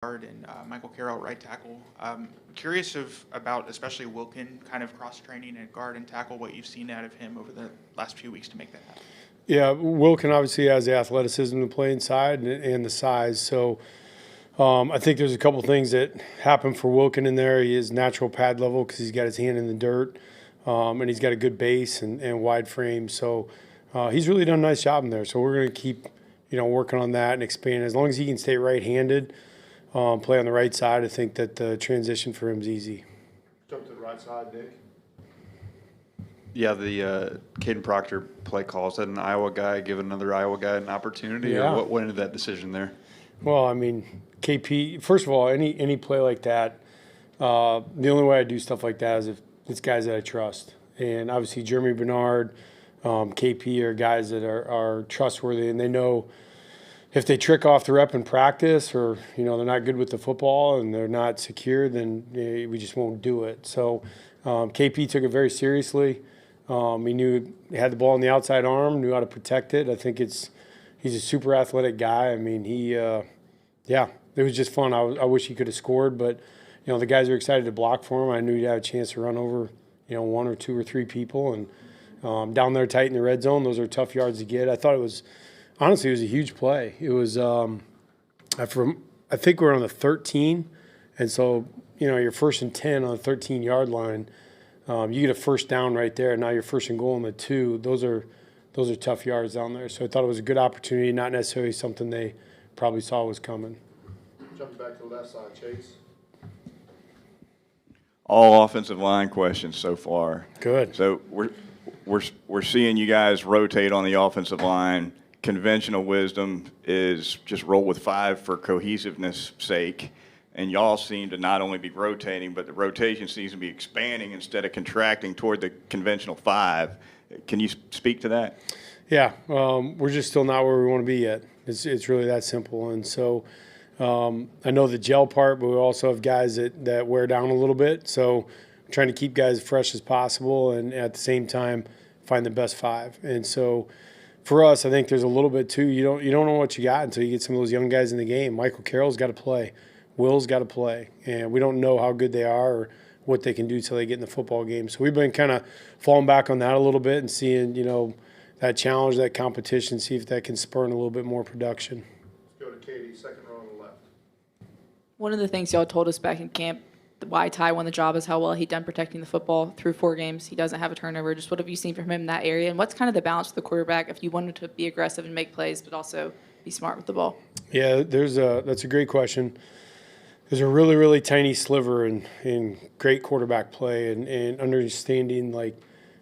guard and Michael Carroll at right tackle. Curious about especially Wilkin kind of cross training at guard and tackle, what you've seen out of him over the last few weeks to make that happen. Yeah, Wilkin obviously has the athleticism to play inside and the size. So I think there's a couple things that happen for Wilkin in there. He is natural pad level because he's got his hand in the dirt, and he's got a good base and wide frame. So he's really done a nice job in there. So we're going to keep working on that and expand. As long as he can stay right-handed, play on the right side, I think that the transition for him is easy. Jump to the right side, Nick. Yeah, the Caden Proctor play calls that an Iowa guy give another Iowa guy an opportunity? Yeah. Or what went into that decision there? Well, I mean, KP, first of all, any play like that, the only way I do stuff like that is if it's guys that I trust. And obviously Jeremy Bernard, KP are guys that are trustworthy, and they know if they trick off the rep in practice or, they're not good with the football and they're not secure, then we just won't do it. So KP took it very seriously. He knew he had the ball in the outside arm, knew how to protect it. I think he's a super athletic guy. I mean, it was just fun. I wish he could have scored, but, the guys were excited to block for him. I knew he'd have a chance to run over, one or two or three people. And down there tight in the red zone, those are tough yards to get. I thought it was a huge play. It was I think we're on the 13, and so, you're first and 10 on the 13-yard line. You get a first down right there. Now you're first and goal on the 2. Those are tough yards down there. So I thought it was a good opportunity, not necessarily something they probably saw was coming. Jumping back to the left side, Chase. All offensive line questions so far. Good. So we're seeing you guys rotate on the offensive line. Conventional wisdom is just roll with 5 for cohesiveness sake. And y'all seem to not only be rotating, but the rotation seems to be expanding instead of contracting toward the conventional 5. Can you speak to that? Yeah, we're just still not where we want to be yet. It's really that simple. And so I know the gel part, but we also have guys that wear down a little bit. So I'm trying to keep guys as fresh as possible and at the same time find the best 5. And so for us, I think there's a little bit too. You don't know what you got until you get some of those young guys in the game. Michael Carroll's got to play. Will's got to play, and we don't know how good they are or what they can do till they get in the football game. So we've been kind of falling back on that a little bit and seeing, that challenge, that competition, see if that can spur in a little bit more production. Let's go to Katie, second row on the left. One of the things y'all told us back in camp, why Ty won the job, is how well he done protecting the football through 4 games. He doesn't have a turnover. Just what have you seen from him in that area? And what's kind of the balance for the quarterback if you wanted to be aggressive and make plays, but also be smart with the ball? Yeah, that's a great question. There's a really, really tiny sliver in great quarterback play and understanding like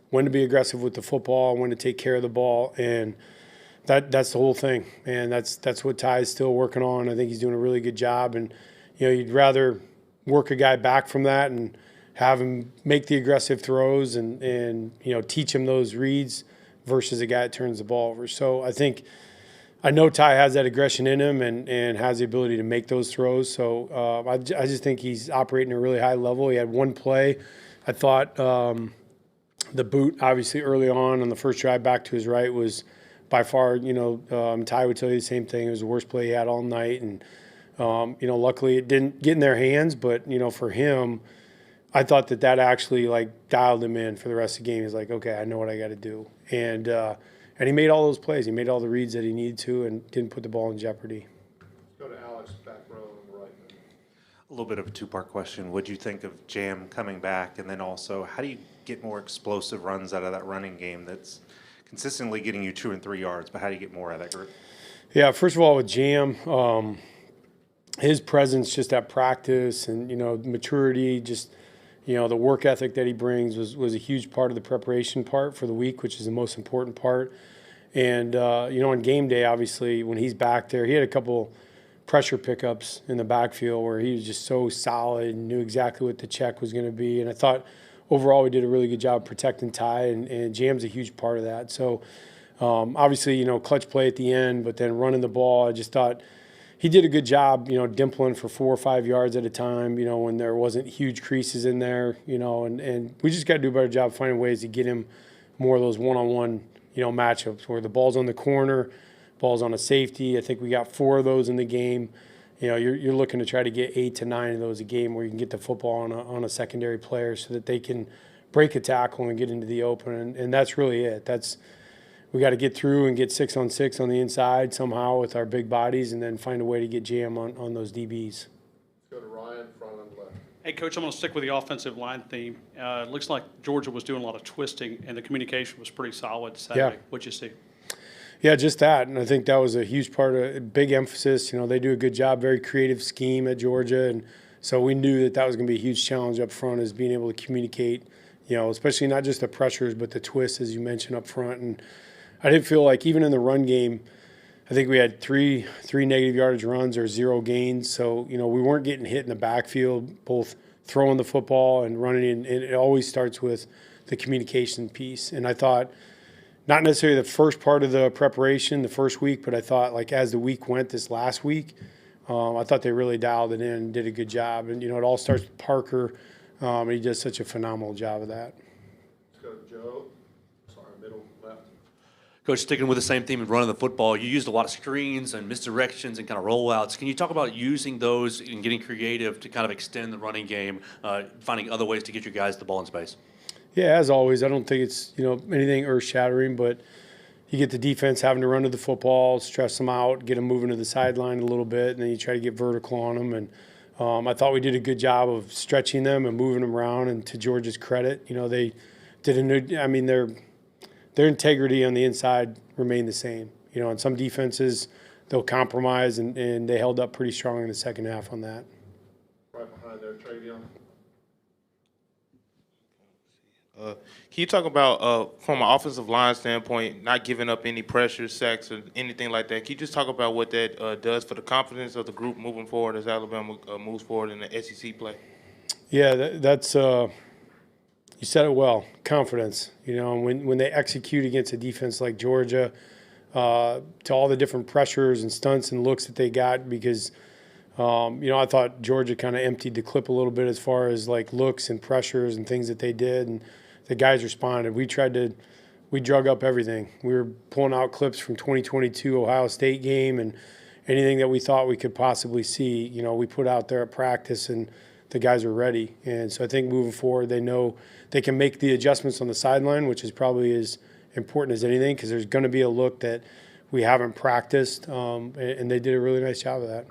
when to be aggressive with the football, when to take care of the ball, and that's the whole thing. And that's what Ty's still working on. I think he's doing a really good job. And you'd rather work a guy back from that and have him make the aggressive throws and teach him those reads versus a guy that turns the ball over. So I know Ty has that aggression in him and has the ability to make those throws. So I just think he's operating at a really high level. He had one play. I thought the boot, obviously, early on the first drive back to his right was by far, Ty would tell you the same thing. It was the worst play he had all night. And, luckily it didn't get in their hands. But, for him, I thought that actually, like, dialed him in for the rest of the game. He's like, okay, I know what I got to do. And he made all those plays. He made all the reads that he needed to and didn't put the ball in jeopardy. Let's go to Alex, back row on the right. A little bit of a 2-part question. What do you think of Jam coming back? And then also, how do you get more explosive runs out of that running game that's consistently getting you 2 and 3 yards, but how do you get more out of that group? Yeah, first of all, with Jam, his presence just at practice and, maturity, just – the work ethic that he brings was a huge part of the preparation part for the week, which is the most important part. And, on game day, obviously, when he's back there, he had a couple pressure pickups in the backfield where he was just so solid and knew exactly what the check was going to be. And I thought overall we did a really good job protecting Ty, and Jam's a huge part of that. So, obviously, clutch play at the end, but then running the ball, I just thought – he did a good job, dimpling for 4 or 5 yards at a time, when there wasn't huge creases in there, and we just got to do a better job finding ways to get him more of those one-on-one, matchups where the ball's on the corner, ball's on a safety. I think we got 4 of those in the game, you're looking to try to get 8 to 9 of those a game where you can get the football on a secondary player so that they can break a tackle and get into the open. And that's really it. We got to get through and get 6-on-6 on the inside somehow with our big bodies, and then find a way to get jam on those DBs. Let's go to Ryan, front and left. Hey, Coach, I'm going to stick with the offensive line theme. It looks like Georgia was doing a lot of twisting, and the communication was pretty solid Saturday. Yeah. What'd you see? Yeah, just that. And I think that was a huge part of a big emphasis. They do a good job, very creative scheme at Georgia. And so we knew that was going to be a huge challenge up front, is being able to communicate, especially not just the pressures, but the twists, as you mentioned, up front. And I didn't feel like even in the run game, I think we had three negative yardage runs or 0 gains. So, we weren't getting hit in the backfield, both throwing the football and running in. And it always starts with the communication piece. And I thought, not necessarily the first part of the preparation, the first week, but I thought, like, as the week went this last week, I thought they really dialed it in and did a good job. And, it all starts with Parker, and he does such a phenomenal job of that. Let's go to Joe. Sorry, middle left. Coach, sticking with the same theme of running the football, you used a lot of screens and misdirections and kind of rollouts. Can you talk about using those and getting creative to kind of extend the running game, finding other ways to get your guys the ball in space? Yeah, as always, I don't think it's anything earth-shattering, but you get the defense having to run to the football, stress them out, get them moving to the sideline a little bit, and then you try to get vertical on them. And I thought we did a good job of stretching them and moving them around. And to Georgia's credit, they did their integrity on the inside remained the same. On some defenses, they'll compromise, and they held up pretty strong in the second half on that. Right behind there, Travion. Can you talk about, from an offensive line standpoint, not giving up any pressure, sacks, or anything like that? Can you just talk about what that does for the confidence of the group moving forward as Alabama moves forward in the SEC play? Yeah, that's you said it well. Confidence. When they execute against a defense like Georgia, to all the different pressures and stunts and looks that they got, because I thought Georgia kind of emptied the clip a little bit as far as like looks and pressures and things that they did, and the guys responded. We drug up everything. We were pulling out clips from 2022 Ohio State game, and anything that we thought we could possibly see, we put out there at practice, and the guys are ready. And so I think moving forward, they know they can make the adjustments on the sideline, which is probably as important as anything, because there's going to be a look that we haven't practiced, and they did a really nice job of that.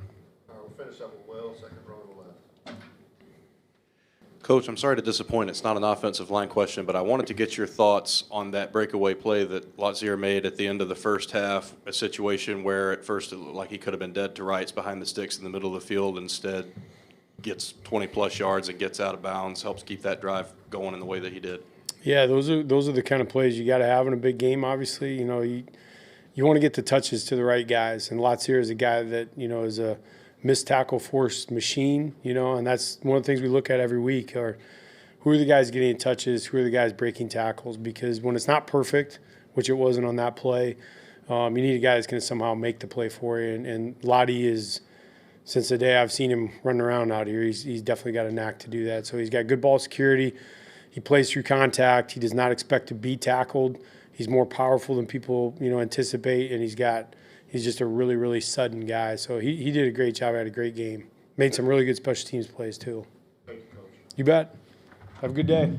All right, we'll finish up with Will, second row on the left. Coach, I'm sorry to disappoint. It's not an offensive line question, but I wanted to get your thoughts on that breakaway play that Latsier made at the end of the first half, a situation where at first it looked like he could have been dead to rights behind the sticks in the middle of the field, instead gets 20-plus yards and gets out of bounds, helps keep that drive going in the way that he did. Yeah, those are the kind of plays you got to have in a big game, obviously. You want to get the touches to the right guys, and Latsier is a guy that, is a missed tackle force machine, and that's one of the things we look at every week are who are the guys getting touches, who are the guys breaking tackles, because when it's not perfect, which it wasn't on that play, you need a guy that's going to somehow make the play for you, and Lottie is, since the day I've seen him running around out here, he's definitely got a knack to do that. So he's got good ball security. He plays through contact. He does not expect to be tackled. He's more powerful than people, anticipate, and he's just a really, really sudden guy. So he did a great job. Had a great game. Made some really good special teams plays too. Thank you, Coach. You bet. Have a good day.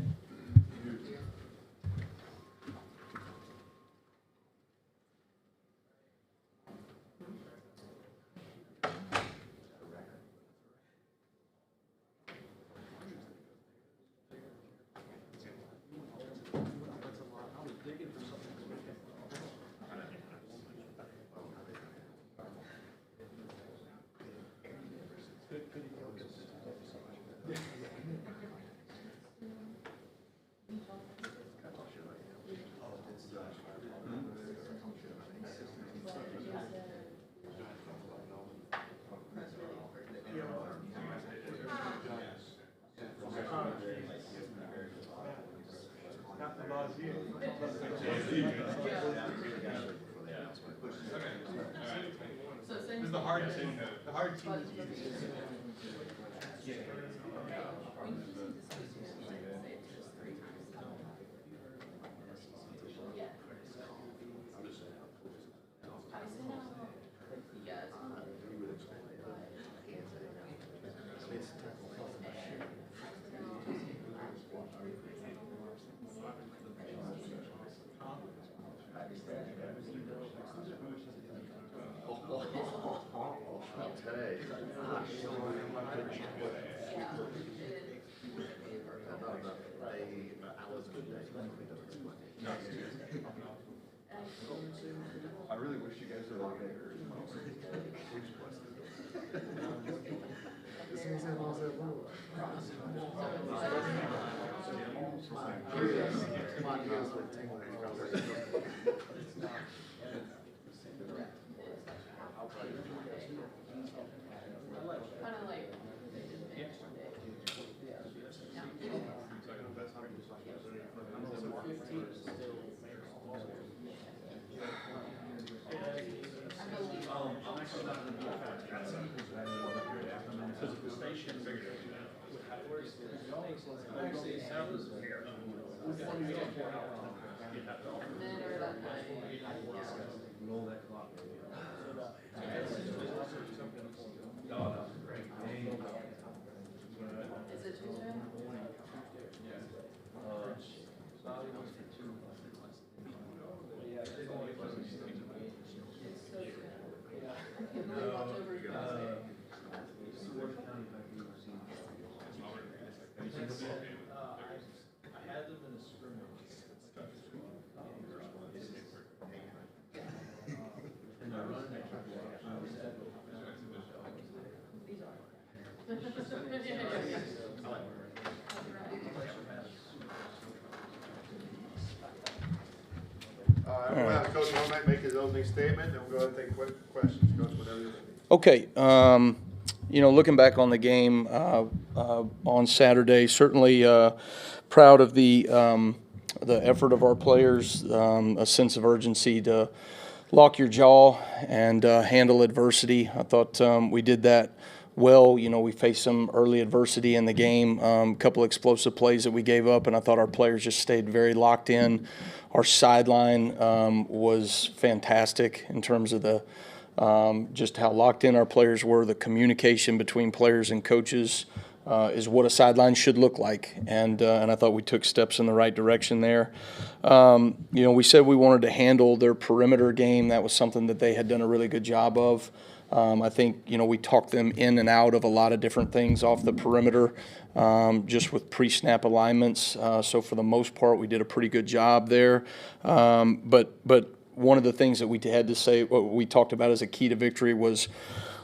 I really wish you guys were like there. We'll have Coach Womack make his opening statement, and we'll go ahead and take quick questions. Coach, whatever you're ready. Okay, looking back on the game on Saturday, certainly proud of the effort of our players, a sense of urgency to lock your jaw and handle adversity. I thought we did that well. We faced some early adversity in the game, a couple explosive plays that we gave up, and I thought our players just stayed very locked in. Our sideline was fantastic in terms of the just how locked in our players were. The communication between players and coaches is what a sideline should look like, and I thought we took steps in the right direction there. We said we wanted to handle their perimeter game. That was something that they had done a really good job of. I think, we talked them in and out of a lot of different things off the perimeter, just with pre-snap alignments. So for the most part, we did a pretty good job there. But one of the things that we had to say, what we talked about as a key to victory was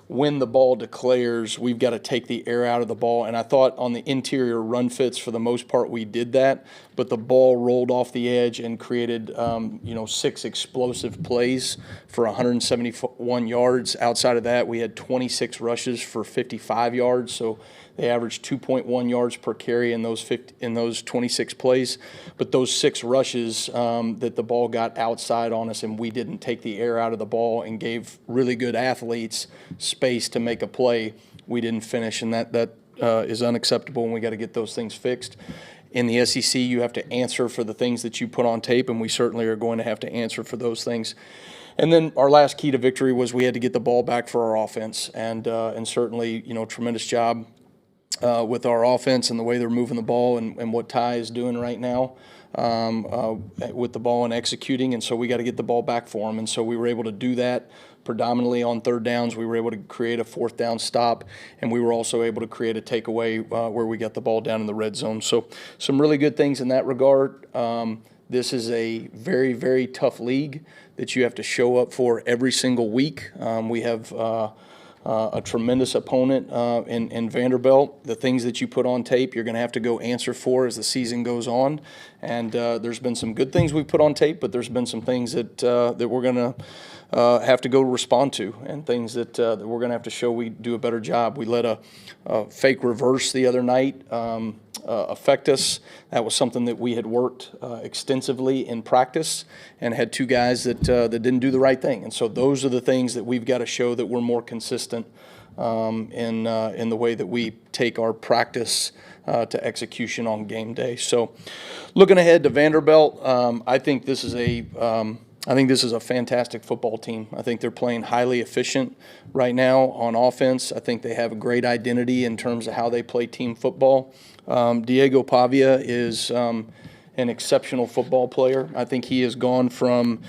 when the ball declares, we've got to take the air out of the ball. And I thought on the interior run fits, for the most part, we did that. But the ball rolled off the edge and created, 6 explosive plays for 171 yards. Outside of that, we had 26 rushes for 55 yards. So they averaged 2.1 yards per carry in those 26 plays. But those 6 rushes that the ball got outside on us and we didn't take the air out of the ball and gave really good athletes space to make a play, we didn't finish. And that is unacceptable, and we got to get those things fixed. In the SEC, you have to answer for the things that you put on tape, and we certainly are going to have to answer for those things. And then our last key to victory was we had to get the ball back for our offense, and certainly, tremendous job with our offense and the way they're moving the ball and what Ty is doing right now with the ball and executing. And so we got to get the ball back for them. And so we were able to do that predominantly on third downs. We were able to create a fourth down stop, and we were also able to create a takeaway where we got the ball down in the red zone. So some really good things in that regard. This is a very, very tough league that you have to show up for every single week. We have a tremendous opponent in Vanderbilt. The things that you put on tape, you're going to have to go answer for as the season goes on. And there's been some good things we've put on tape, but there's been some things that we're going to have to go respond to, and things that we're going to have to show we do a better job. We let a fake reverse the other night affect us. That was something that we had worked extensively in practice and had 2 guys that didn't do the right thing. And so those are the things that we've got to show that we're more consistent in the way that we take our practice to execution on game day. So looking ahead to Vanderbilt, I think this is I think this is a fantastic football team. I think they're playing highly efficient right now on offense. I think they have a great identity in terms of how they play team football. Diego Pavia is an exceptional football player. I think he has gone from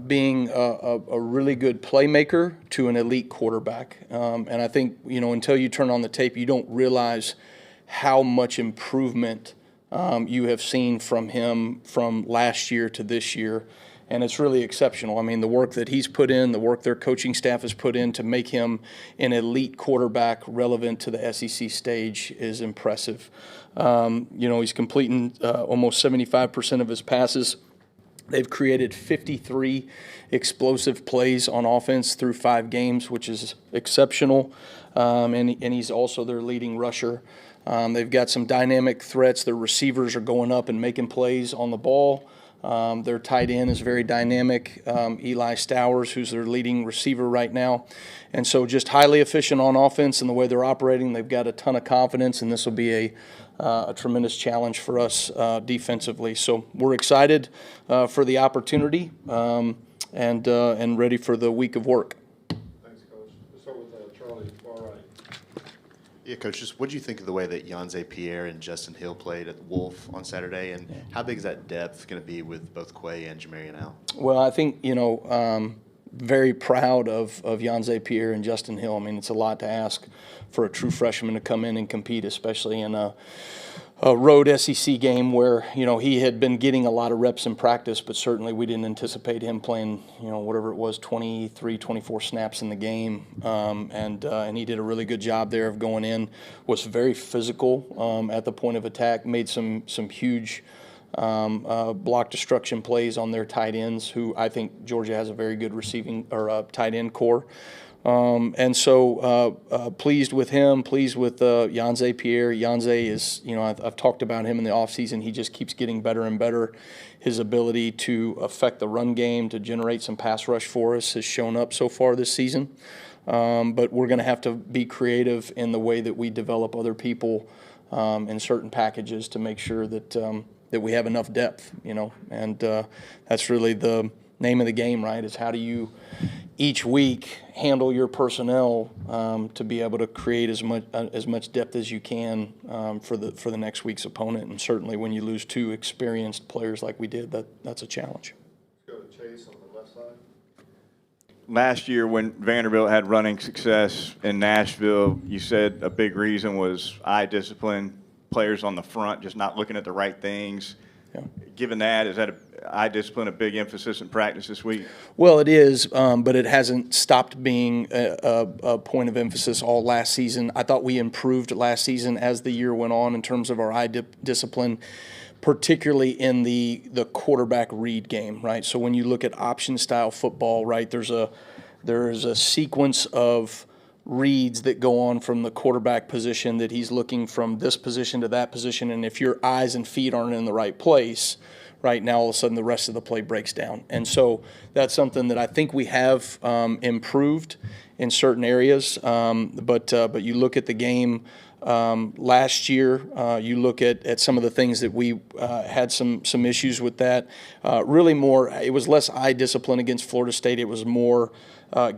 being a really good playmaker to an elite quarterback. And I think, until you turn on the tape, you don't realize how much improvement you have seen from him from last year to this year. And it's really exceptional. I mean, the work that he's put in, the work their coaching staff has put in to make him an elite quarterback relevant to the SEC stage is impressive. He's completing almost 75% of his passes. They've created 53 explosive plays on offense through 5 games, which is exceptional. And he's also their leading rusher. They've got some dynamic threats. Their receivers are going up and making plays on the ball. Their tight end is very dynamic, Eli Stowers, who's their leading receiver right now. And so just highly efficient on offense and the way they're operating. They've got a ton of confidence, and this will be a tremendous challenge for us defensively. So we're excited for the opportunity and ready for the week of work. Thanks, Coach. Let's start with Charlie, far right. Yeah, Coach, just what do you think of the way that Yanze Pierre and Justin Hill played at Wolf on Saturday, and how big is that depth going to be with both Quay and Jamarian Al? Well, I think, very proud of Yanze Pierre and Justin Hill. I mean, it's a lot to ask for a true freshman to come in and compete, especially in a road SEC game where, he had been getting a lot of reps in practice, but certainly we didn't anticipate him playing, whatever it was, 23, 24 snaps in the game. And he did a really good job there of going in, was very physical at the point of attack, made some huge block destruction plays on their tight ends, who I think Georgia has a very good receiving or tight end core. And so pleased with him, pleased with Yanze Pierre. Yanze is, I've talked about him in the offseason. He just keeps getting better and better. His ability to affect the run game, to generate some pass rush for us has shown up so far this season. But we're going to have to be creative in the way that we develop other people in certain packages to make sure that that we have enough depth, and that's really the name of the game, right, is how do you each week handle your personnel to be able to create as much depth as you can for the next week's opponent. And certainly when you lose 2 experienced players like we did, that's a challenge. Let's go to Chase on the left side. Last year when Vanderbilt had running success in Nashville, you said a big reason was eye discipline, players on the front just not looking at the right things. Yeah. Given that, is that eye discipline a big emphasis in practice this week? Well, it is, but it hasn't stopped being a point of emphasis all last season. I thought we improved last season as the year went on in terms of our eye discipline, particularly in the quarterback read game, right? So when you look at option style football, right, there's a sequence of reads that go on from the quarterback position that he's looking from this position to that position, and if your eyes and feet aren't in the right place, right, now all of a sudden the rest of the play breaks down. And so that's something that I think we have improved in certain areas, but you look at the game last year, you look at some of the things that we had some issues with that. Really more, it was less eye discipline against Florida State. It was more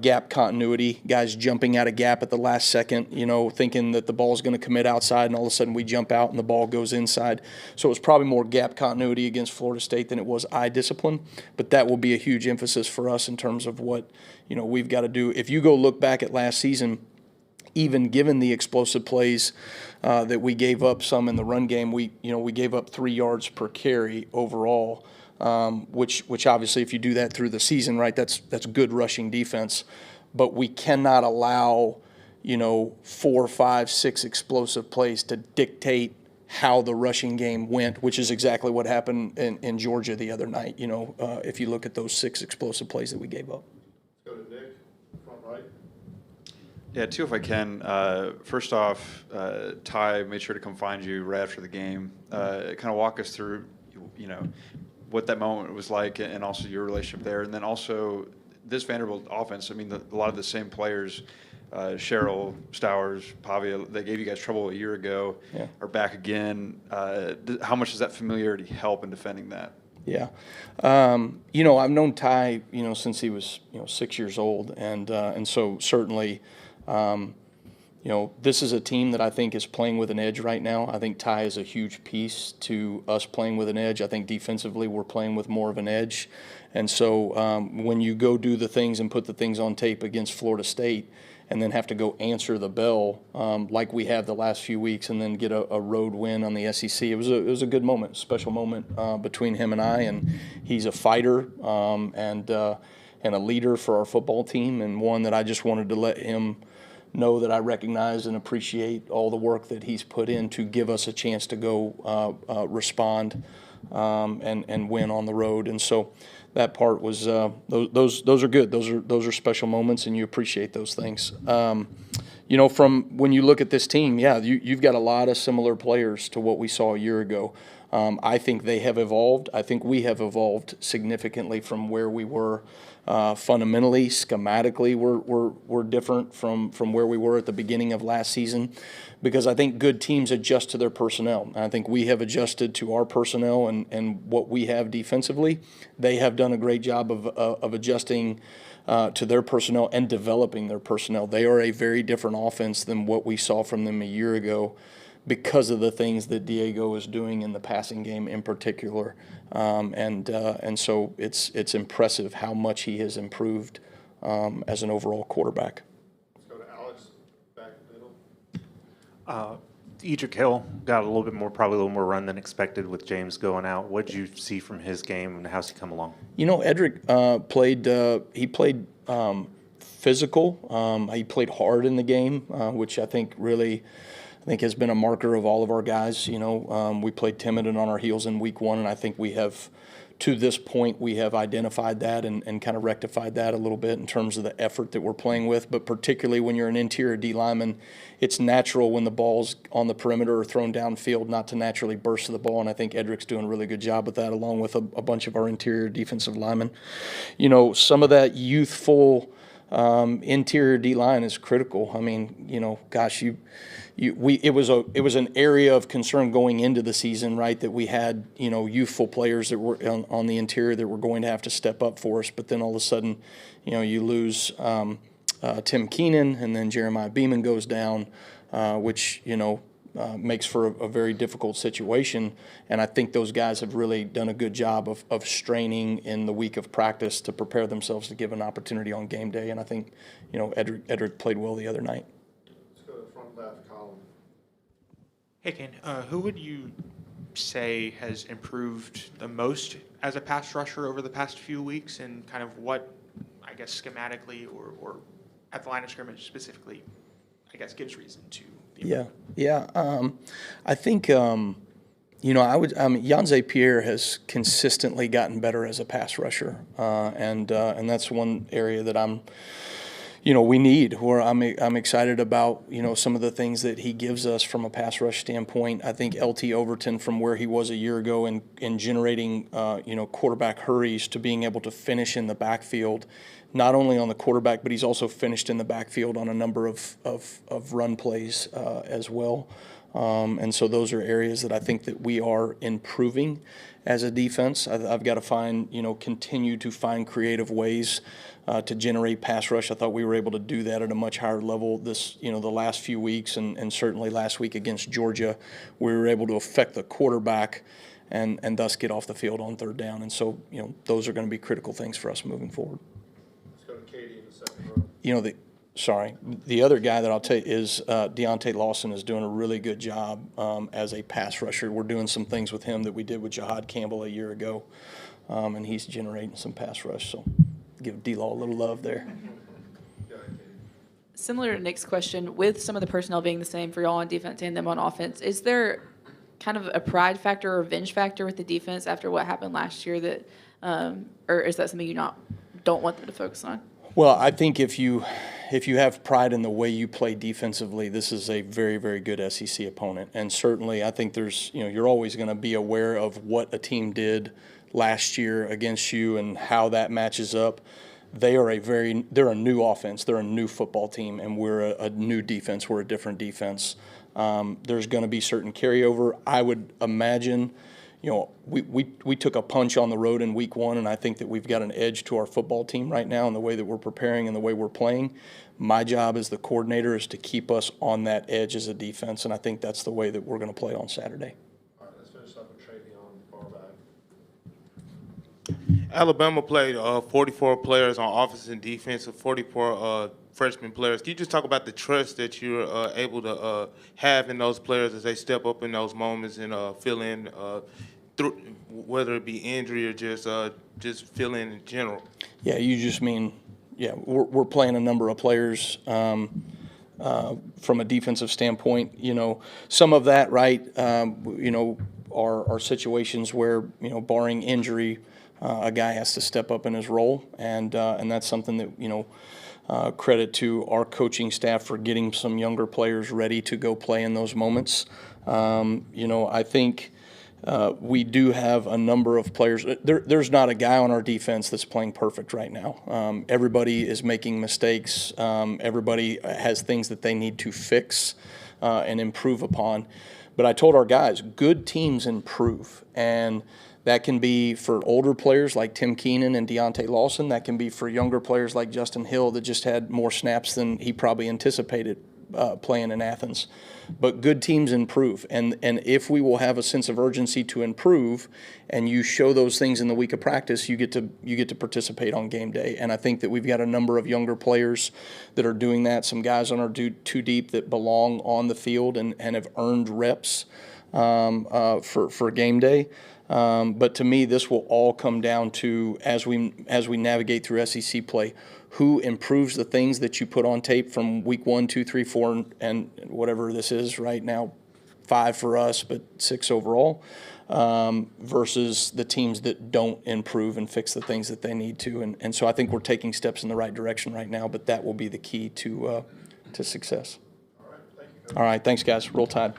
gap continuity, guys jumping out of gap at the last second, thinking that the ball's going to commit outside, and all of a sudden we jump out and the ball goes inside. So it was probably more gap continuity against Florida State than it was eye discipline. But that will be a huge emphasis for us in terms of what we've got to do. If you go look back at last season, even given the explosive plays that we gave up some in the run game, we gave up 3 yards per carry overall. Which obviously, if you do that through the season, right, that's good rushing defense. But we cannot allow, 4, 5, 6 explosive plays to dictate how the rushing game went, which is exactly what happened in Georgia the other night. If you look at those 6 explosive plays that we gave up. Let's go to Nick, front right. Yeah, 2 if I can. First off, Ty made sure to come find you right after the game. Kind of walk us through, what that moment was like, and also your relationship there, and then also this Vanderbilt offense. I mean, a lot of the same players, Cheryl, Stowers, Pavia, they gave you guys trouble a year ago, are back again. How much does that familiarity help in defending that? Yeah. I've known Ty, since he was, 6 years old. And so certainly, this is a team that I think is playing with an edge right now. I think Ty is a huge piece to us playing with an edge. I think defensively we're playing with more of an edge. And so when you go do the things and put the things on tape against Florida State and then have to go answer the bell like we have the last few weeks and then get a road win on the SEC, it was a good moment, special moment between him and I. And he's a fighter and a leader for our football team, and one that I just wanted to let him know that I recognize and appreciate all the work that he's put in to give us a chance to go respond and win on the road. And so that part was those are good. Those are special moments, and you appreciate those things. From when you look at this team, you've got a lot of similar players to what we saw a year ago. I think they have evolved. I think we have evolved significantly from where we were. Fundamentally, schematically, we're different from where we were at the beginning of last season, because I think good teams adjust to their personnel. And I think we have adjusted to our personnel and what we have defensively. They have done a great job of adjusting to their personnel and developing their personnel. They are a very different offense than what we saw from them a year ago, because of the things that Diego is doing in the passing game in particular. And so it's impressive how much he has improved as an overall quarterback. Let's go to Alex, back middle. Edric Hill got a little bit more, probably a little more run than expected with James going out. What did you see from his game, and how's he come along? Edric played physical. He played hard in the game, which I think has been a marker of all of our guys. We played timid and on our heels in week one, and I think we have, to this point, we have identified that and kind of rectified that a little bit in terms of the effort that we're playing with. But particularly when you're an interior D lineman, it's natural when the ball's on the perimeter or thrown downfield not to naturally burst to the ball, and I think Edric's doing a really good job with that, along with a bunch of our interior defensive linemen. Some of that youthful interior D line is critical. I mean, gosh, it was an area of concern going into the season, right? That we had, youthful players that were on the interior that were going to have to step up for us. But then all of a sudden, you lose Tim Keenan, and then Jeremiah Beeman goes down, which makes for a very difficult situation. And I think those guys have really done a good job of straining in the week of practice to prepare themselves to give an opportunity on game day. And I think, Edric played well the other night. Let's go to the front left column. Hey, Ken, who would you say has improved the most as a pass rusher over the past few weeks, and kind of what, I guess, schematically or at the line of scrimmage specifically, I guess, gives reason to the I think, Yanze Pierre has consistently gotten better as a pass rusher, and that's one area that we need, where I'm excited about, some of the things that he gives us from a pass rush standpoint. I think LT Overton, from where he was a year ago in generating, quarterback hurries to being able to finish in the backfield, not only on the quarterback, but he's also finished in the backfield on a number of run plays as well. And so those are areas that I think that we are improving as a defense. I've got to continue to find creative ways to generate pass rush. I thought we were able to do that at a much higher level the last few weeks, and certainly last week against Georgia, we were able to affect the quarterback and thus get off the field on third down. And so, those are going to be critical things for us moving forward. Let's go to Katie in the second row. The other guy that I'll tell you is Deontay Lawson is doing a really good job as a pass rusher. We're doing some things with him that we did with Jahad Campbell a year ago, and he's generating some pass rush. So give D-Law a little love there. Similar to Nick's question, with some of the personnel being the same for y'all on defense and them on offense, is there kind of a pride factor or revenge factor with the defense after what happened last year that, or is that something you don't want them to focus on? Well, I think if you have pride in the way you play defensively, this is a very, very good SEC opponent. And certainly I think you're always going to be aware of what a team did last year against you and how that matches up. They're a new offense. They're a new football team, and we're a new defense. We're a different defense. There's going to be certain carryover. I would imagine, we took a punch on the road in week 1, and I think that we've got an edge to our football team right now in the way that we're preparing and the way we're playing. My job as the coordinator is to keep us on that edge as a defense, and I think that's the way that we're going to play on Saturday. All right, let's finish up with Travion, far back. Alabama played 44 players on offense and defense, 44 freshman players. Can you just talk about the trust that you're able to have in those players as they step up in those moments and fill in, through, whether it be injury or just fill in general? Yeah, you just mean, yeah, we're playing a number of players from a defensive standpoint. Some of that, right, are situations where, barring injury, a guy has to step up in his role, and that's something that, credit to our coaching staff for getting some younger players ready to go play in those moments. I think we do have a number of players. There's not a guy on our defense that's playing perfect right now. Everybody is making mistakes. Everybody has things that they need to fix and improve upon. But I told our guys, good teams improve, and that can be for older players like Tim Keenan and Deontay Lawson. That can be for younger players like Justin Hill that just had more snaps than he probably anticipated playing in Athens. But good teams improve, and if we will have a sense of urgency to improve, and you show those things in the week of practice, you get to participate on game day. And I think that we've got a number of younger players that are doing that. Some guys on our two deep that belong on the field and have earned reps for game day. But to me, this will all come down to, as we navigate through SEC play, who improves the things that you put on tape from week 1, 2, 3, 4, and whatever this is right now, 5 for us, but 6 overall, versus the teams that don't improve and fix the things that they need to. And so I think we're taking steps in the right direction right now, but that will be the key to success. All right, thank you, Coach. All right, thanks, guys. Roll Tide.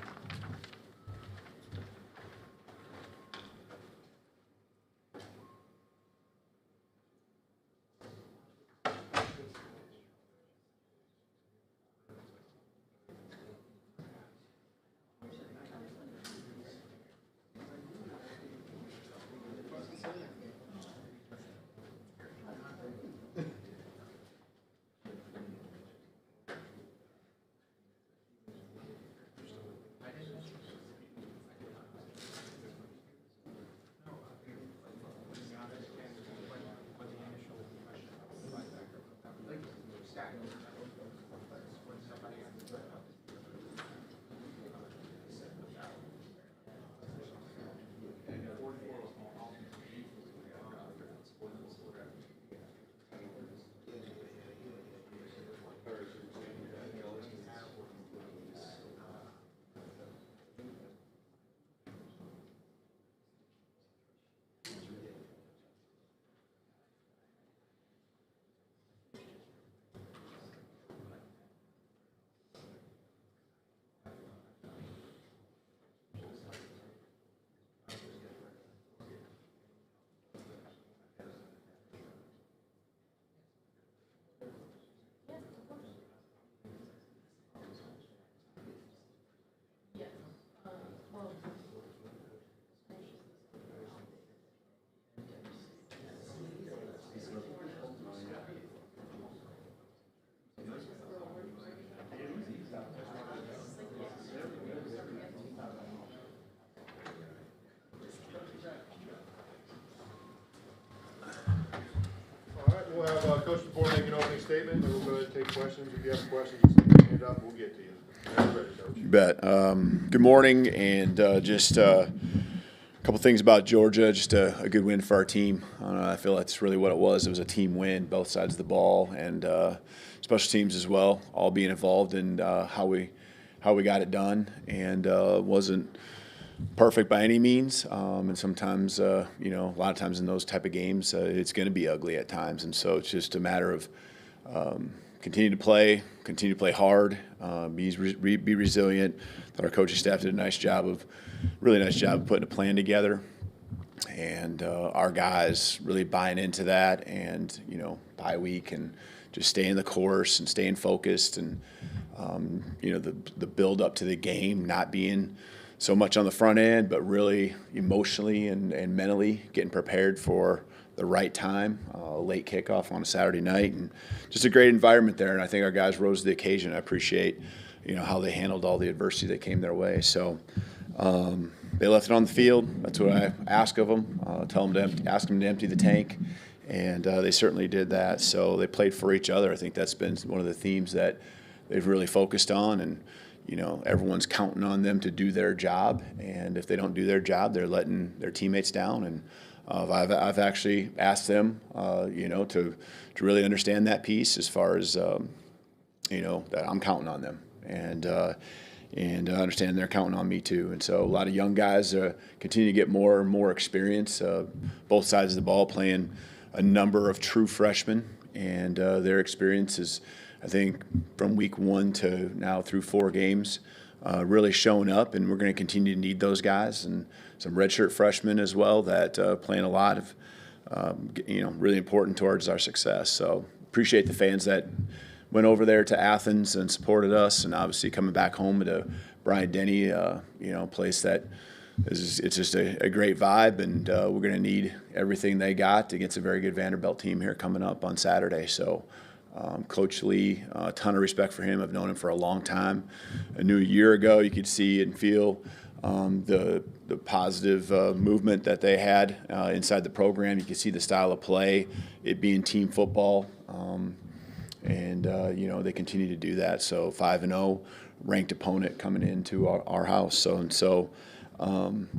All right, we'll have Coach Deboer make an opening statement, and we'll go ahead and take questions. If you have questions, just stick your hand up, we'll get to you. Whenever you're ready, Coach. You bet. Good morning, and just a couple things about Georgia. Just a good win for our team. I feel that's really what it was. It was a team win, both sides of the ball, and special teams as well, all being involved in how we got it done. And wasn't perfect by any means, and sometimes a lot of times in those type of games, it's going to be ugly at times. And so it's just a matter of continue to play hard, be resilient. That our coaching staff did a really nice job of putting a plan together, and our guys really buying into that, and bye week, and just staying the course and staying focused, and the build up to the game not being so much on the front end, but really emotionally and mentally getting prepared for the right time, late kickoff on a Saturday night, and just a great environment there. And I think our guys rose to the occasion. I appreciate, how they handled all the adversity that came their way. So they left it on the field. That's what I ask of them. Ask them to empty the tank, and they certainly did that. So they played for each other. I think that's been one of the themes that they've really focused on, and everyone's counting on them to do their job. And if they don't do their job, they're letting their teammates down. And I've actually asked them, to really understand that piece as far as, that I'm counting on them, and understand they're counting on me too. And so a lot of young guys continue to get more and more experience, both sides of the ball, playing a number of true freshmen, and their experience is, I think, from week 1 to now through 4 games, really showing up, and we're going to continue to need those guys, and some redshirt freshmen as well that playing a lot of, really important towards our success. So appreciate the fans that went over there to Athens and supported us, and obviously coming back home to Bryant-Denny, a place that it's just a great vibe, and we're going to need everything they got against a very good Vanderbilt team here coming up on Saturday. So. Coach Lee, a ton of respect for him. I've known him for a long time. I knew a year ago you could see and feel the positive movement that they had inside the program. You could see the style of play, it being team football, and they continue to do that. So 5-0, ranked opponent coming into our house. So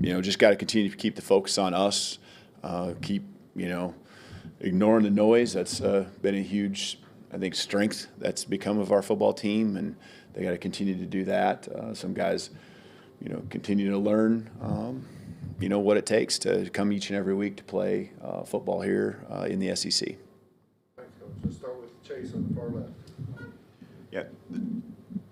just got to continue to keep the focus on us. Keep ignoring the noise. That's been a huge, I think, strength that's become of our football team, and they got to continue to do that. Some guys, continue to learn, what it takes to come each and every week to play football here in the SEC. Thanks, Coach. Let's start with Chase on the far left. Yeah,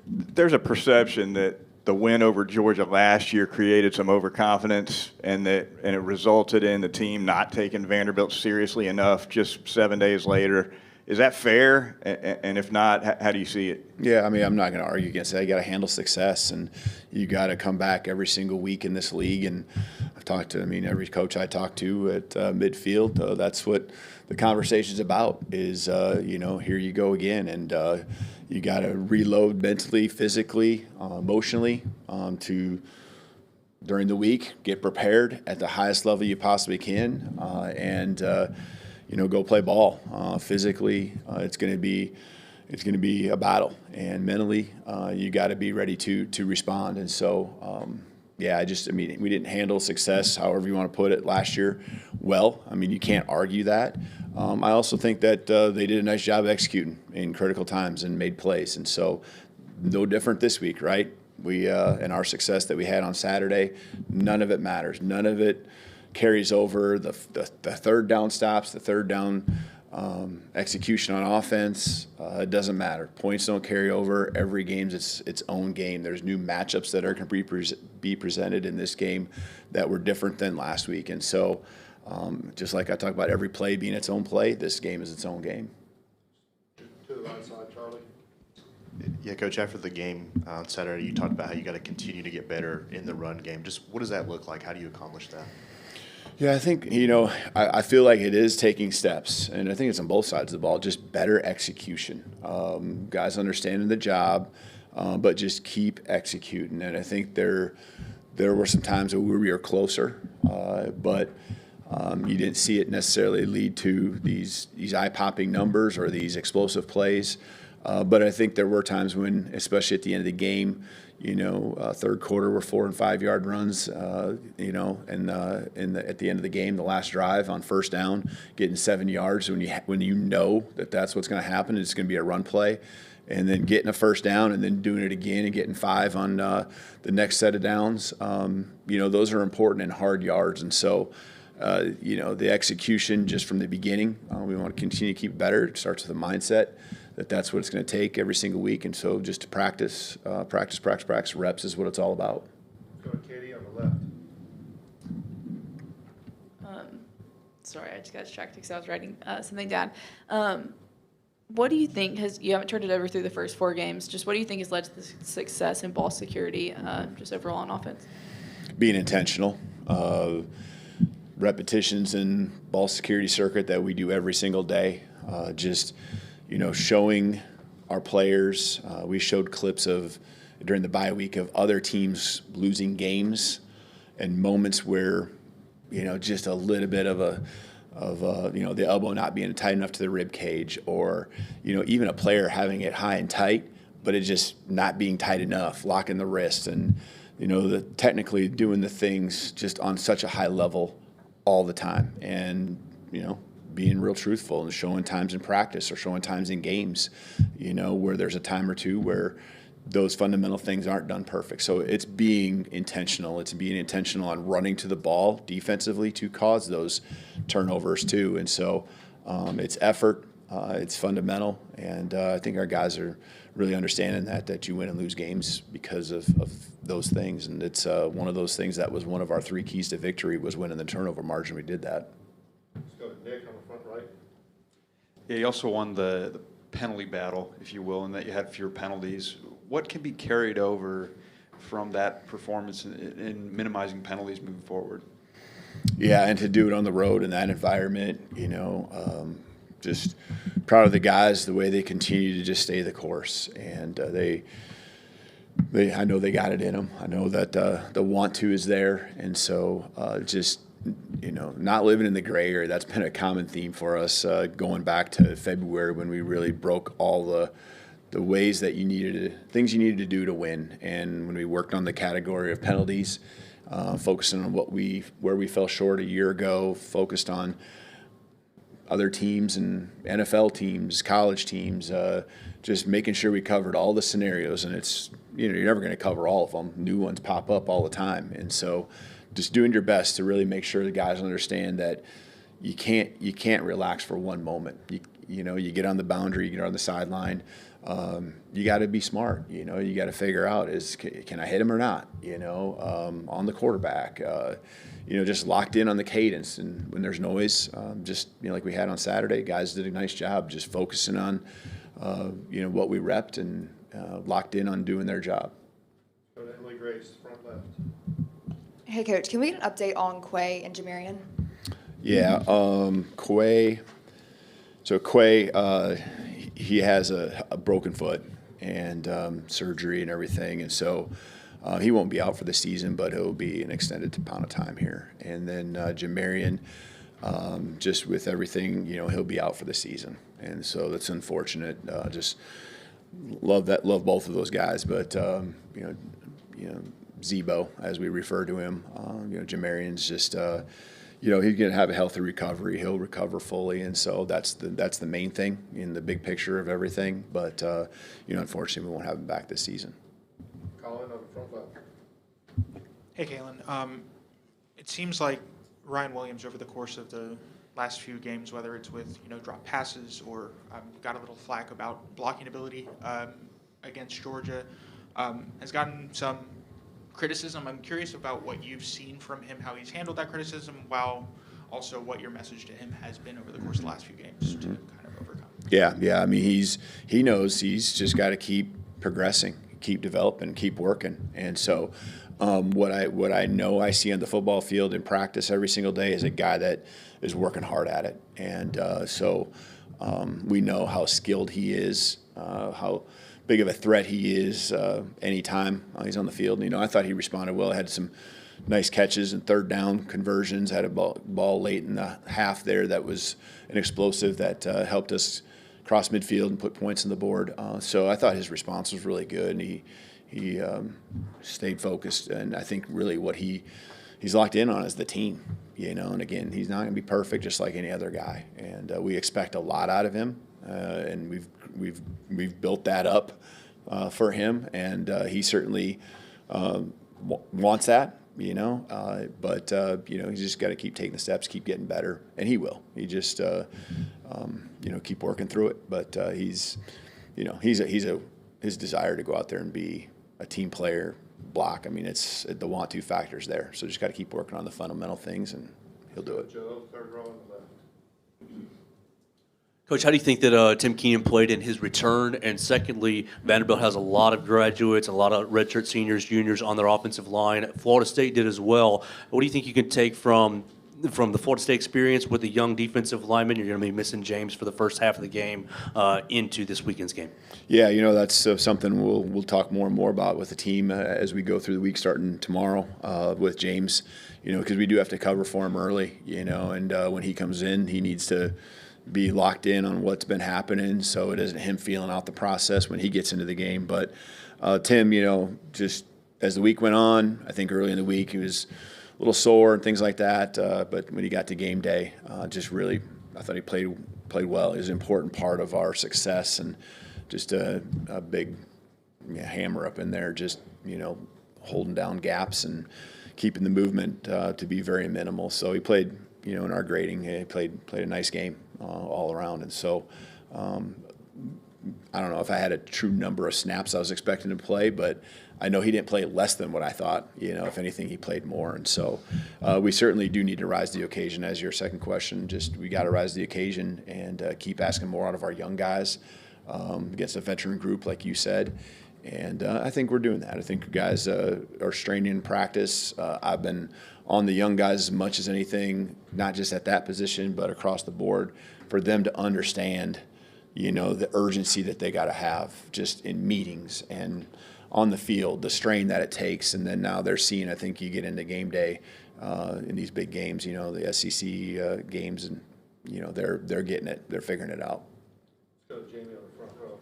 there's a perception that the win over Georgia last year created some overconfidence, and it resulted in the team not taking Vanderbilt seriously enough just 7 days later. Is that fair? And if not, how do you see it? Yeah, I mean, I'm not going to argue against that. You got to handle success, and you got to come back every single week in this league. And I've talked to, every coach I talk to at midfield, that's what the conversation's about is, here you go again. And you got to reload mentally, physically, emotionally to during the week, get prepared at the highest level you possibly can, and go play ball. Physically, it's going to be a battle, and mentally, you got to be ready to respond. And so, we didn't handle success, however you want to put it, last year well. You can't argue that. I also think that they did a nice job executing in critical times and made plays. And so, no different this week, right? We and our success that we had on Saturday, none of it matters. None of it carries over. The third down stops, the third down execution on offense, it doesn't matter. Points don't carry over. Every game's its own game. There's new matchups that are going to be presented in this game that were different than last week. And so, just like I talk about every play being its own play, this game is its own game. To the right side, Charlie. Yeah, Coach, after the game on Saturday, you talked about how you got to continue to get better in the run game. Just what does that look like? How do you accomplish that? Yeah, I think, I feel like it is taking steps, and I think it's on both sides of the ball, just better execution. Guys understanding the job, but just keep executing. And I think there were some times where we were closer, but you didn't see it necessarily lead to these eye-popping numbers or these explosive plays. But I think there were times when, especially at the end of the game, third quarter were 4 and 5 yard runs, and at the end of the game, the last drive on first down, getting 7 yards when you know that's what's going to happen. It's going to be a run play, and then getting a first down and then doing it again and getting 5 on the next set of downs. Those are important and hard yards, and so. The execution just from the beginning, we want to continue to keep better. It starts with a mindset that's what it's going to take every single week. And so just to practice. Reps is what it's all about. Go to Katie on the left. Sorry, I just got distracted because I was writing something down. What do you think you haven't turned it over through the first 4 games, just what do you think has led to the success in ball security, just overall on offense? Being intentional, repetitions in ball security circuit that we do every single day, just, showing our players. We showed clips during the bye week of other teams losing games and moments where, just a little bit of the elbow not being tight enough to the rib cage, or, even a player having it high and tight, but it just not being tight enough, locking the wrist, and, technically doing the things just on such a high level all the time, and, being real truthful and showing times in practice or showing times in games, where there's a time or two where those fundamental things aren't done perfect. So it's being intentional. It's being intentional on running to the ball defensively to cause those turnovers too. And so it's effort, it's fundamental, and I think our guys are really understanding that you win and lose games because of those things. And it's one of those things that was one of our 3 keys to victory was winning the turnover margin. We did that. Let's go to Nick on the front right. Yeah, you also won the penalty battle, if you will, and that you had fewer penalties. What can be carried over from that performance in minimizing penalties moving forward? Yeah, and to do it on the road in that environment, just proud of the guys, the way they continue to just stay the course. And I know they got it in them. I know that the want to is there. And so just, not living in the gray area, that's been a common theme for us going back to February when we really broke all the ways that things you needed to do to win. And when we worked on the category of penalties, focusing on where we fell short a year ago, focused on other teams and NFL teams, college teams, just making sure we covered all the scenarios. And it's, you're never going to cover all of them. New ones pop up all the time. And so just doing your best to really make sure the guys understand that you can't relax for one moment. You get on the boundary, you get on the sideline. You got to be smart. You got to figure out can I hit him or not? On the quarterback. Just locked in on the cadence, and when there's noise, like we had on Saturday, guys did a nice job just focusing on what we repped and locked in on doing their job. Go to Emily Grace, front left. Hey, Coach, can we get an update on Quay and Jamarian? Yeah, Quay. So Quay, he has a broken foot and surgery and everything, and so he won't be out for the season, but he'll be an extended amount of time here. And then Jamarian, just with everything, he'll be out for the season, and so that's unfortunate. Just love both of those guys, but Zebo, as we refer to him, Jamarian's just. He's going to have a healthy recovery. He'll recover fully, and so that's the main thing in the big picture of everything. But unfortunately, we won't have him back this season. Colin on the front left. Hey, Kalen. It seems like Ryan Williams over the course of the last few games, whether it's with drop passes or got a little flack about blocking ability against Georgia, has gotten some criticism. I'm curious about what you've seen from him, how he's handled that criticism, while also what your message to him has been over the course of the last few games to kind of overcome. Yeah. I mean, he knows he's just got to keep progressing, keep developing, keep working. And so what I know I see on the football field in practice every single day is a guy that is working hard at it. And so we know how skilled he is, how big of a threat he is anytime he's on the field. I thought he responded well. Had some nice catches and third down conversions. Had a ball late in the half there that was an explosive that helped us cross midfield and put points on the board. So I thought his response was really good, and he stayed focused. And I think really what he's locked in on is the team. And again, he's not going to be perfect just like any other guy. And we expect a lot out of him, and we've built that up for him, and he certainly wants that, but he's just got to keep taking the steps, keep getting better, and he will. He just keep working through it. But his desire to go out there and be a team player, block. I mean, it's the want to factors there. So just got to keep working on the fundamental things, and he'll do it. Joe, third row on the left. Coach, how do you think that Tim Keenan played in his return? And secondly, Vanderbilt has a lot of graduates, a lot of redshirt seniors, juniors on their offensive line. Florida State did as well. What do you think you can take from the Florida State experience with the young defensive lineman? You're going to be missing James for the first half of the game into this weekend's game. Yeah, that's something we'll talk more and more about with the team as we go through the week, starting tomorrow with James. Because we do have to cover for him early. And when he comes in, he needs to be locked in on what's been happening, so it isn't him feeling out the process when he gets into the game. But Tim, just as the week went on, I think early in the week he was a little sore and things like that. But when he got to game day, just really, I thought he played well. He was an important part of our success, and just a big hammer up in there, just holding down gaps and keeping the movement to be very minimal. So he played, in our grading, he played a nice game all around. And so I don't know if I had a true number of snaps I was expecting to play, but I know he didn't play less than what I thought. If anything, he played more. And so we certainly do need to rise to the occasion. As your second question, just we got to rise to the occasion and keep asking more out of our young guys against a veteran group, like you said. And I think we're doing that. I think guys are straining in practice. I've been on the young guys as much as anything, not just at that position, but across the board, for them to understand, the urgency that they got to have just in meetings and on the field, the strain that it takes. And then now they're seeing, I think you get into game day in these big games, the SEC games, and, they're getting it. They're figuring it out. Go Jamie on the front row.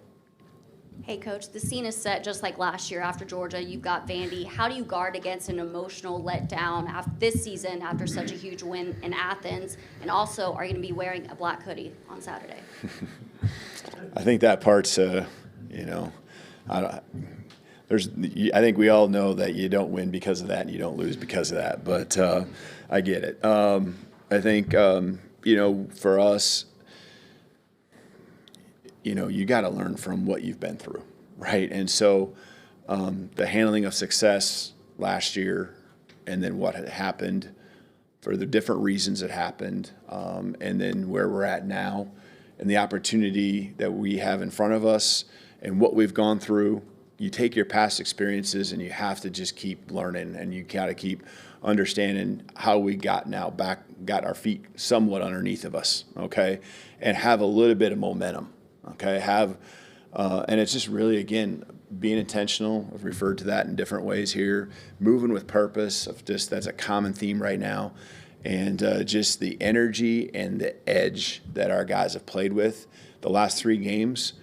Hey, Coach, the scene is set just like last year after Georgia. You've got Vandy. How do you guard against an emotional letdown this season after such a huge win in Athens? And also, are you going to be wearing a black hoodie on Saturday? I think that part's, I think we all know that you don't win because of that and you don't lose because of that. But I get it. I think, for us, you got to learn from what you've been through, right? And so the handling of success last year and then what had happened for the different reasons it happened, and then where we're at now and the opportunity that we have in front of us and what we've gone through, you take your past experiences and you have to just keep learning, and you got to keep understanding how we got our feet somewhat underneath of us, okay, and have a little bit of momentum. Okay, and it's just really, again, being intentional. I've referred to that in different ways here. Moving with purpose, that's a common theme right now. And just the energy and the edge that our guys have played with the last 3 games,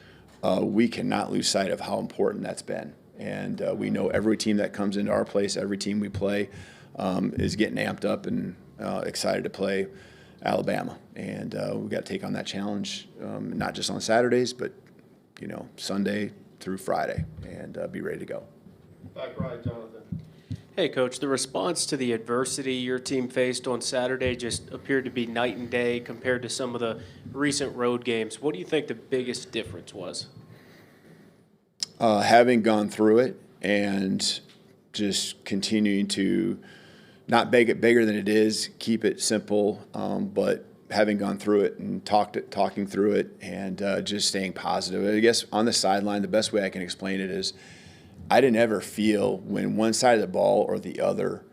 we cannot lose sight of how important that's been. And we know every team that comes into our place, every team we play, is getting amped up and excited to play Alabama, and we've got to take on that challenge, not just on Saturdays, but Sunday through Friday, and be ready to go. Back right, Jonathan. Hey, Coach, the response to the adversity your team faced on Saturday just appeared to be night and day compared to some of the recent road games. What do you think the biggest difference was? Having gone through it and just continuing to not make it bigger than it is, keep it simple, but having gone through it and talking through it and just staying positive. I guess on the sideline, the best way I can explain it is I didn't ever feel when one side of the ball or the other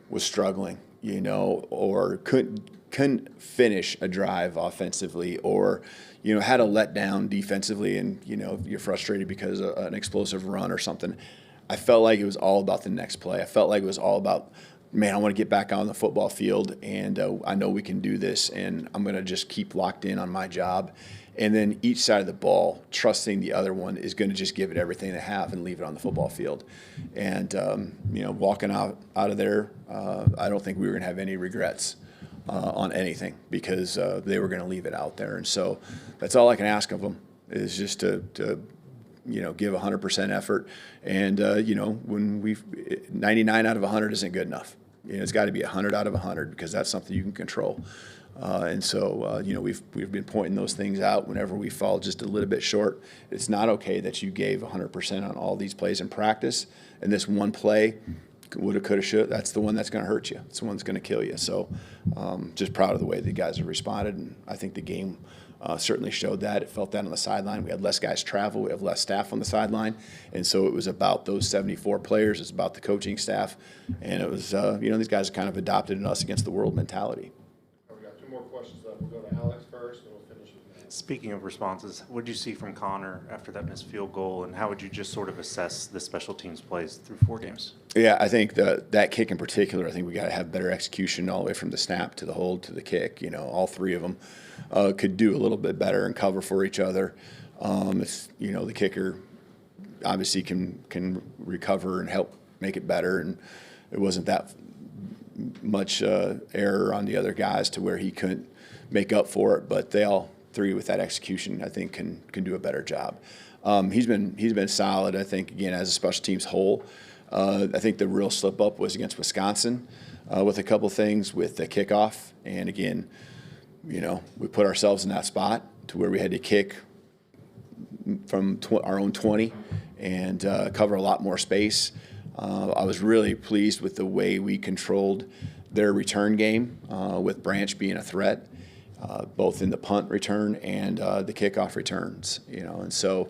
was struggling, or couldn't finish a drive offensively, or had a letdown defensively, and you're frustrated because of an explosive run or something. I felt like it was all about the next play. I felt like it was all about, man, I want to get back out on the football field, and I know we can do this, and I'm going to just keep locked in on my job. And then each side of the ball, trusting the other one, is going to just give it everything they have and leave it on the football field. And, walking out of there, I don't think we were going to have any regrets on anything, because they were going to leave it out there. And so that's all I can ask of them, is just to give 100% effort. And, when 99 out of 100 isn't good enough. It's got to be 100 out of 100, because that's something you can control. And so, we've been pointing those things out whenever we fall just a little bit short. It's not okay that you gave 100% on all these plays in practice, and this one play, woulda, coulda, shoulda, that's the one that's going to hurt you. It's the one that's going to kill you. So just proud of the way the guys have responded, and I think the game certainly showed that. It felt that on the sideline. We had less guys travel. We have less staff on the sideline. And so it was about those 74 players. It's about the coaching staff. And it was, these guys kind of adopted an us against the world mentality. We got 2 more questions left. We'll go to Alex first, and we'll finish with Matt. Speaking of responses, what did you see from Connor after that missed field goal, and how would you just sort of assess the special teams plays through 4 games? Yeah, I think that kick in particular, I think we got to have better execution all the way from the snap to the hold to the kick. All 3 of them could do a little bit better and cover for each other. The kicker obviously can recover and help make it better, and it wasn't that much error on the other guys to where he couldn't make up for it. But they all 3 with that execution, I think, can do a better job. He's been solid. I think again as a special teams whole. I think the real slip up was against Wisconsin with a couple things with the kickoff, and again, we put ourselves in that spot to where we had to kick from our own 20 and cover a lot more space. I was really pleased with the way we controlled their return game with Branch being a threat, both in the punt return and the kickoff returns. And so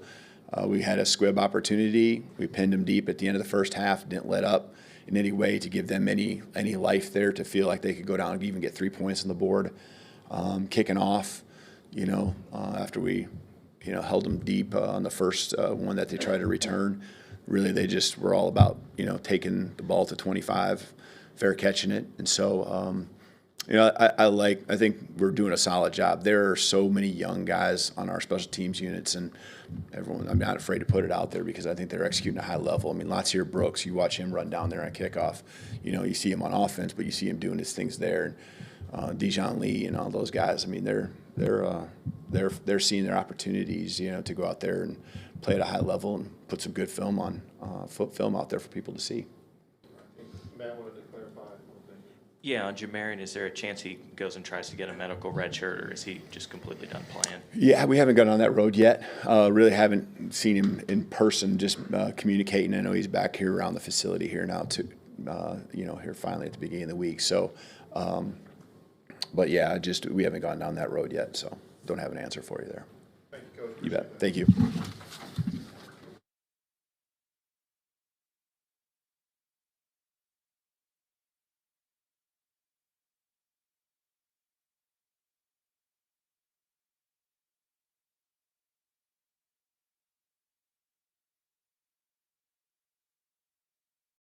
we had a squib opportunity. We pinned them deep at the end of the first half, didn't let up in any way to give them any life there to feel like they could go down and even get 3 points on the board. Kicking off, after we, held them deep on the first one that they tried to return. Really, they just were all about, taking the ball to 25, fair catching it. And so, I think we're doing a solid job. There are so many young guys on our special teams units, and I'm not afraid to put it out there because I think they're executing at a high level. I mean, Latsier Brooks, you watch him run down there on kickoff. You see him on offense, but you see him doing his things there. Dijon Lee and all those guys. I mean, they're seeing their opportunities, to go out there and play at a high level and put some good film out there for people to see. Matt wanted to clarify one thing. Yeah, on Jamarian, is there a chance he goes and tries to get a medical red shirt, or is he just completely done playing? Yeah, we haven't gotten on that road yet. Really haven't seen him in person, just communicating. I know he's back here around the facility here now, too, here finally at the beginning of the week. So, but yeah, we haven't gone down that road yet, so don't have an answer for you there. Thank you, Coach. You bet. Thank you.